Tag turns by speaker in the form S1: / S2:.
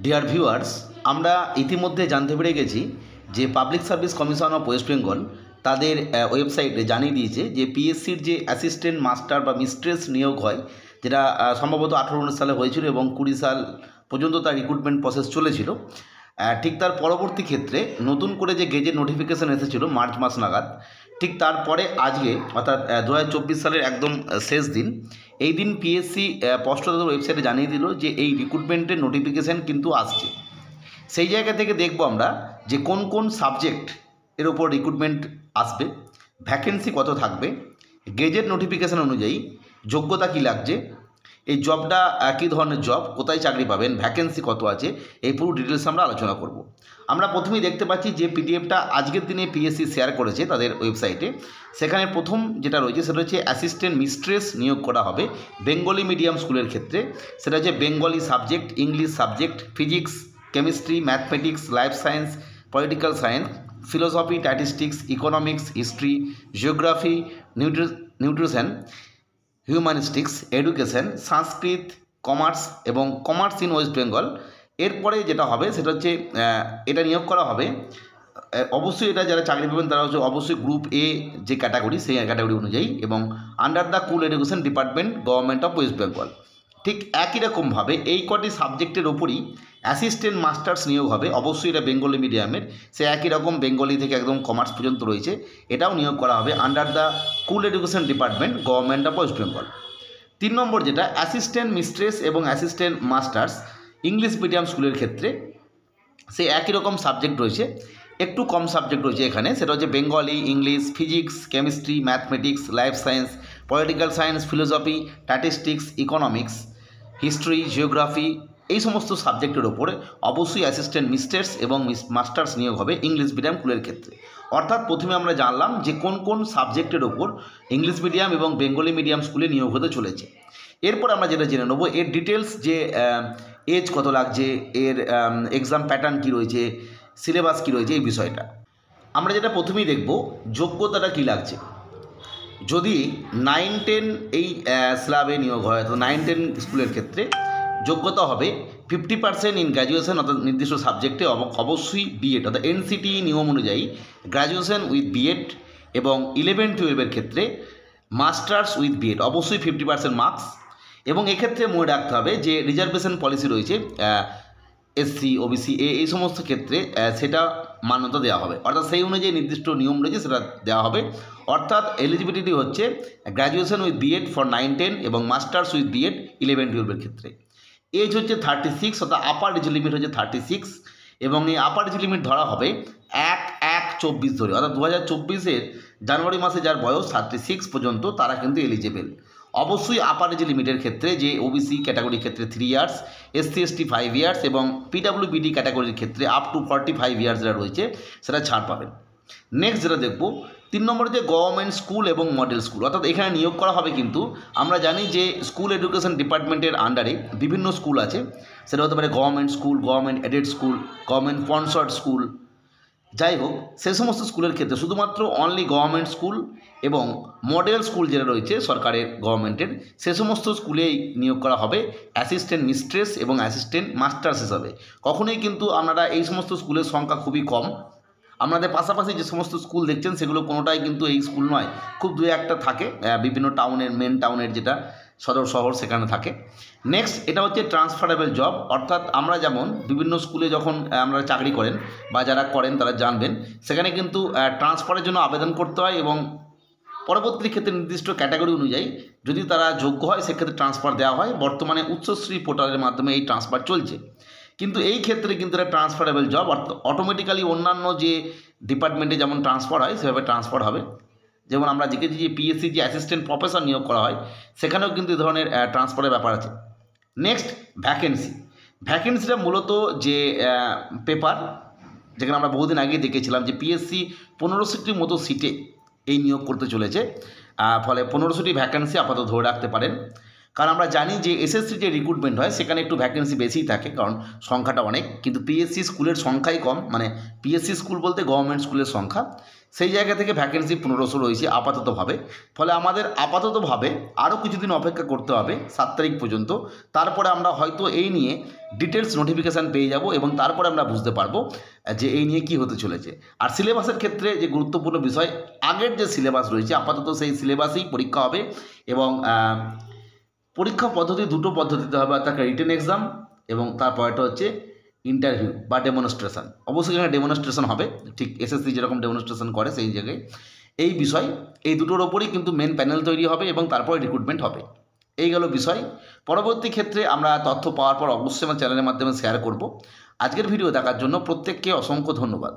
S1: Dear viewers, আমরা ইতিমধ্যে জানতে পেরে গেছি যে public service commission of West Bengal তাদের ওয়েবসাইটে জানিয়ে দিয়েছে যে পিএসসির যে অ্যাসিস্ট্যান্ট মাস্টার বা মিস্ট্রেস নিয়োগ হয়, যেটা সম্ভবত 18-19 সালে হয়েছিল এবং 20 সাল পর্যন্ত তার রিক্রুটমেন্ট প্রসেস চলেছিল। ঠিক তার পরবর্তী ক্ষেত্রে নতুন করে যে গেজেট নোটিফিকেশান এসেছিল মার্চ মাস নাগাদ, ঠিক তারপরে আজকে অর্থাৎ 2024 সালের একদম শেষ দিন, এই দিন পিএসসি পোস্ট অফিসের ওয়েবসাইটে জানিয়ে দিল যে এই রিক্রুটমেন্টের নোটিফিকেশান কিন্তু আসছে। সেই জায়গা থেকে দেখব আমরা যে কোন কোন সাবজেক্ট এর ওপর রিক্রুটমেন্ট আসবে, ভ্যাকেন্সি কত থাকবে, গেজেট নোটিফিকেশান অনুযায়ী যোগ্যতা কী লাগছে, এই জবটা কী ধরনের জব, কোথায় চাকরি পাবেন, ভ্যাকেন্সি কত আছে, এই পুরো ডিটেলস আমরা আলোচনা করব। আমরা প্রথমেই দেখতে পাচ্ছি যে পিডিএফটা আজকের দিনে পিএসসি শেয়ার করেছে তাদের ওয়েবসাইটে। সেখানে প্রথম যেটা রয়েছে সেটা হচ্ছে অ্যাসিস্ট্যান্ট মিস্ট্রেস নিয়োগ করা হবে বেঙ্গলি মিডিয়াম স্কুলের ক্ষেত্রে। সেটা হচ্ছে Bengali subject, English subject, physics, chemistry, mathematics, life science, political science, philosophy, statistics, economics, history, geography, nutrition, humanistics, education, Sanskrit, commerce এবং কমার্স ইন ওয়েস্ট বেঙ্গল। এরপরে যেটা হবে সেটা হচ্ছে এটা নিয়োগ করা হবে, অবশ্যই এটা যারা চাকরি পাবেন তারা হচ্ছে অবশ্যই গ্রুপ এ যে ক্যাটাগরি সেই ক্যাটাগরি অনুযায়ী, এবং under the school education department government of West Bengal. ঠিক একই রকমভাবে এই কটি সাবজেক্টের ওপরই অ্যাসিস্ট্যান্ট মাস্টার্স নিয়োগ হবে, অবশ্যই এটা বেঙ্গলি মিডিয়ামের, সে একই রকম বেঙ্গলি থেকে একদম কমার্স পর্যন্ত রয়েছে, এটাও নিয়োগ করা হবে under the school education department government of West Bengal. 3 নম্বর যেটা অ্যাসিস্ট্যান্ট মিস্ট্রেস এবং অ্যাসিস্ট্যান্ট মাস্টার্স ইংলিশ মিডিয়াম স্কুলের ক্ষেত্রে, সে একই রকম সাবজেক্ট রয়েছে, একটু কম সাবজেক্ট রয়েছে এখানে, সেটা হচ্ছে Bengali, English, physics, chemistry, mathematics, life science, political science, philosophy, statistics, economics, history, geography, এই সমস্ত সাবজেক্টের ওপরে অবশ্যই অ্যাসিস্ট্যান্ট মিস্ট্রেস এবং মাস্টার্স নিয়োগ হবে ইংলিশ মিডিয়াম স্কুলের ক্ষেত্রে। অর্থাৎ প্রথমে আমরা জানলাম যে কোন কোন সাবজেক্টের ওপর ইংলিশ মিডিয়াম এবং বেঙ্গলি মিডিয়াম স্কুলে নিয়োগ হতে চলেছে। এরপর আমরা যেটা জেনে নেবো এর ডিটেলস, যে এজ কত লাগছে, এর এক্সাম প্যাটার্ন কী রয়েছে, সিলেবাস কী রয়েছে, এই বিষয়টা আমরা যেটা প্রথমেই দেখব যোগ্যতাটা কী লাগছে। যদি 9-10 এই স্ল্যাবে নিয়োগ হয়, তো 9-10 স্কুলের ক্ষেত্রে যোগ্যতা হবে 50% ইন গ্র্যাজুয়েশন, অর্থাৎ নির্দিষ্ট সাবজেক্টে অবশ্যই বিএড, অর্থাৎ এনসিটি নিয়ম অনুযায়ী গ্র্যাজুয়েশন উইথ বিএড, এবং 11-12 ক্ষেত্রে মাস্টার্স উইথ বিএড, অবশ্যই 50% মার্কস। এবং এক্ষেত্রে মনে রাখতে হবে যে রিজার্ভেশন পলিসি রয়েছে এসসি, ওবিসি, এই সমস্ত ক্ষেত্রে সেটা মান্যতা দেওয়া হবে, অর্থাৎ সেই অনুযায়ী নির্দিষ্ট নিয়ম রয়েছে সেটা দেওয়া হবে। অর্থাৎ এলিজিবিলিটি হচ্ছে গ্র্যাজুয়েশন উইথ বিএড ফর 9-10 এবং মাস্টার্স উইথ বিএড 11-12 ক্ষেত্রে। এজ হচ্ছে 36, অর্থাৎ আপার এজ লিমিট হচ্ছে 36, এবং এই আপার এজ লিমিট ধরা হবে 1/1/24 ধরে, অর্থাৎ 2024-এর জানুয়ারি মাসে যার বয়স 36 পর্যন্ত তারা কিন্তু এলিজেবল। অবশ্যই আপার এজ লিমিটের ক্ষেত্রে যে ওবিসি ক্যাটাগরির ক্ষেত্রে 3 ইয়ার্স, এসসি এসটি 5 ইয়ার্স এবং পিডাব্লিউবিডি ক্যাটাগরির ক্ষেত্রে আপ টু 45 ইয়ার্স যারা রয়েছে সেটা ছাড় পাবেন। নেক্সট যেটা দেখব 3 নম্বরে যে গভর্নমেন্ট স্কুল এবং মডেল স্কুল, অর্থাৎ এখানে নিয়োগ করা হবে, কিন্তু আমরা জানি যে স্কুল এডুকেশন ডিপার্টমেন্টের আন্ডারে বিভিন্ন স্কুল আছে, সেটা হতে পারে government school, government aided school, government sponsored school, যাই হোক সে সমস্ত স্কুলের ক্ষেত্রে শুধুমাত্র অনলি গভর্নমেন্ট স্কুল এবং মডেল স্কুল যেটা রয়েছে সরকারের গভর্নমেন্টের, সে সমস্ত স্কুলেই নিয়োগ করা হবে অ্যাসিস্ট্যান্ট মিস্ট্রেস এবং অ্যাসিস্ট্যান্ট মাস্টার্স হিসাবে। কখনোই কিন্তু আপনারা এই সমস্ত স্কুলের সংখ্যা খুবই কম, আপনাদের পাশাপাশি যে সমস্ত স্কুল দেখছেন সেগুলো কোনোটাই কিন্তু এই স্কুল নয়, খুব 2-1টা থাকে বিভিন্ন টাউনের, মেন টাউনের যেটা সদর শহর সেখানে থাকে। নেক্সট এটা হচ্ছে ট্রান্সফারেবল জব, অর্থাৎ আমরা যেমন বিভিন্ন স্কুলে যখন আমরা চাকরি করেন বা যারা করেন তারা জানবেন, সেখানে কিন্তু ট্রান্সফারের জন্য আবেদন করতে হয় এবং পরবর্তী ক্ষেত্রে নির্দিষ্ট ক্যাটাগরি অনুযায়ী যদি তারা যোগ্য হয় সেক্ষেত্রে ট্রান্সফার দেওয়া হয়। বর্তমানে উচ্চশ্রী পোর্টালের মাধ্যমে এই ট্রান্সফার চলছে, কিন্তু এই ক্ষেত্রে কিন্তু এটা ট্রান্সফারেবল জব, অটোমেটিক্যালি অন্যান্য যে ডিপার্টমেন্টে যেমন ট্রান্সফার হয় সেভাবে ট্রান্সফার হবে। যেমন আমরা দেখেছি যে পিএসসি যে অ্যাসিস্ট্যান্ট প্রফেসর নিয়োগ করা হয় সেখানেও কিন্তু এই ধরনের ট্রান্সফারের ব্যাপার আছে। নেক্সট ভ্যাকেন্সিটা মূলত যে পেপার, যেখানে আমরা বহুদিন আগেই দেখেছিলাম যে পিএসসি 1500টির মতো সিটে এই নিয়োগ করতে চলেছে, ফলে 1500টি ভ্যাকেন্সি আপাতত ধরে রাখতে পারেন। কারণ আমরা জানি যে এসএসসি যে রিক্রুটমেন্ট হয় সেখানে একটু ভ্যাকেন্সি বেশিই থাকে, কারণ সংখ্যাটা অনেক, কিন্তু পিএসসি স্কুলের সংখ্যাই কম, মানে পিএসসি স্কুল বলতে গভর্নমেন্ট স্কুলের সংখ্যা, সেই জায়গা থেকে ভ্যাকেন্সি 1500 রয়েছে আপাততভাবে। ফলে আমাদের আপাততভাবে আরও কিছুদিন অপেক্ষা করতে হবে 7 তারিখ পর্যন্ত। তারপরে আমরা হয়তো এই নিয়ে ডিটেলস নোটিফিকেশান পেয়ে যাব এবং তারপরে আমরা বুঝতে পারবো যে এই নিয়ে কী হতে চলেছে। আর সিলেবাসের ক্ষেত্রে যে গুরুত্বপূর্ণ বিষয়, আগের যে সিলেবাস রয়েছে আপাতত সেই সিলেবাসেই পরীক্ষা হবে এবং পরীক্ষা পদ্ধতি দুটো পদ্ধতিতে হবে, অর্থাৎ রিটেন এক্সাম এবং তারপরটা হচ্ছে ইন্টারভিউ বা ডেমনস্ট্রেশন। অবশ্যই এখানে ডেমনস্ট্রেশন হবে, ঠিক এসএসসি যেরকম ডেমনস্ট্রেশন করে সেই জায়গায়। এই বিষয়, এই দুটোর ওপরই কিন্তু মেন প্যানেল তৈরি হবে এবং তারপরে রিক্রুটমেন্ট হবে। এই গেল বিষয়। পরবর্তী ক্ষেত্রে আমরা তথ্য পাওয়ার পর অবশ্যই আমার চ্যানেলের মাধ্যমে শেয়ার করব। আজকের ভিডিও দেখার জন্য প্রত্যেককে অসংখ্য ধন্যবাদ।